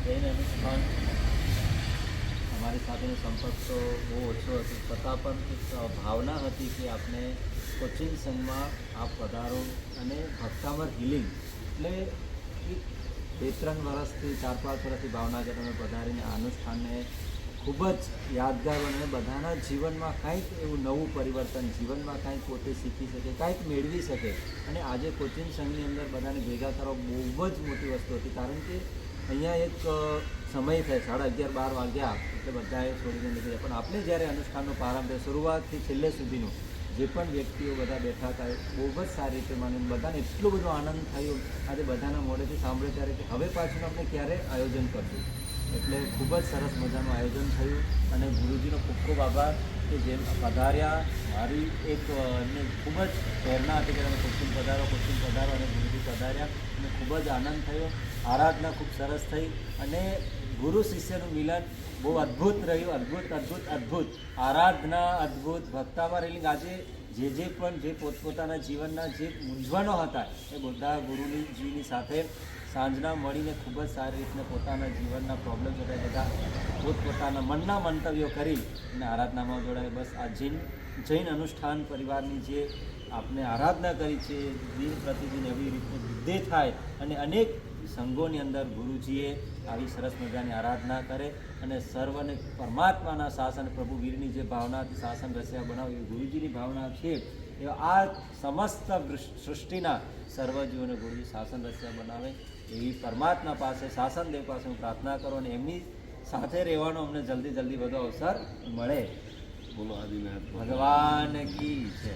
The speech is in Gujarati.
જૈન અનુષ્ઠાન અમારી સાથેનો સંપર્ક તો બહુ ઓછો હતો, છતાં પણ એક ભાવના હતી કે આપણે કોચિંગ સંઘમાં આપ પધારો અને ભક્તામર હિલિંગ એટલે એક 2-3 વર્ષથી 4-5 વર્ષથી ભાવના છે તમે પધારીને આ અનુષ્ઠાનને ખૂબ જ યાદગાર બને, બધાના જીવનમાં કંઈક એવું નવું પરિવર્તન, જીવનમાં કંઈક પોતે શીખી શકે, કંઈક મેળવી શકે. અને આજે કોચિંગ સંઘની અંદર બધાને ભેગા કરવા બહુ જ મોટી વસ્તુ હતી, કારણ કે અહીંયા એક સમય થાય 11:30-12 વાગ્યા એટલે બધાએ છોડીને નીકળી જાય, પણ આપણે જ્યારે અનુષ્ઠાનનો પ્રારંભ થયો શરૂઆતથી છેલ્લે સુધીનું જે પણ વ્યક્તિઓ બધા બેઠા હતા બહુ જ સારી રીતે માનીને બધાને એટલો બધો આનંદ થયો આજે બધાના મોઢેથી સાંભળે ત્યારે કે હવે પાછું આપણે ક્યારે આયોજન કરશું. એટલે ખૂબ જ સરસ મજાનું આયોજન થયું અને ગુરુજીનો ખૂબ ખૂબ આભાર કે જેમ પધાર્યા. મારી એક એમને ખૂબ જ પ્રેરણા હતી કે તમે કોચિંગ પધારો અને ગુરુજી પધાર્યા અને ખૂબ જ આનંદ થયો. આરાધના ખૂબ સરસ થઈ અને ગુરુ શિષ્યનું મિલન બહુ અદ્ભુત રહ્યું, અદ્ભુત આરાધના અદ્ભુત. ભક્તામાં રહેલી આજે જે પણ જે પોતપોતાના જીવનના જે મૂંઝવણો હતા એ બધા ગુરુજીની સાથે સાંજના મળીને ખૂબ જ સારી રીતના પોતાના જીવનના પ્રોબ્લેમ્સ હતા બધા પોતપોતાના મનના મંતવ્યો કરી અને આરાધનામાં જોડાય. બસ આ જૈન અનુષ્ઠાન પરિવારની જે આપણે આરાધના કરી છે દિન પ્રતિદિન એવી રીતે વૃદ્ધિ થાય અને અનેક સંઘોની અંદર ગુરુજીએ આવી સરસ મજાની આરાધના કરે અને સર્વને પરમાત્માના શાસન પ્રભુ વીરની જે ભાવનાથી શાસન રસ્યા બનાવે એવી ગુરુજીની ભાવના છે. એ આ સમસ્ત સૃષ્ટિના સર્વજીવોને ગુરુજી શાસન રસ્યા બનાવે એવી પરમાત્મા પાસે શાસનદેવ પાસે હું પ્રાર્થના કરું અને એમની સાથે રહેવાનો અમને જલ્દી બધો અવસર મળે. બોલો આદિનાથ ભગવાન કી જય.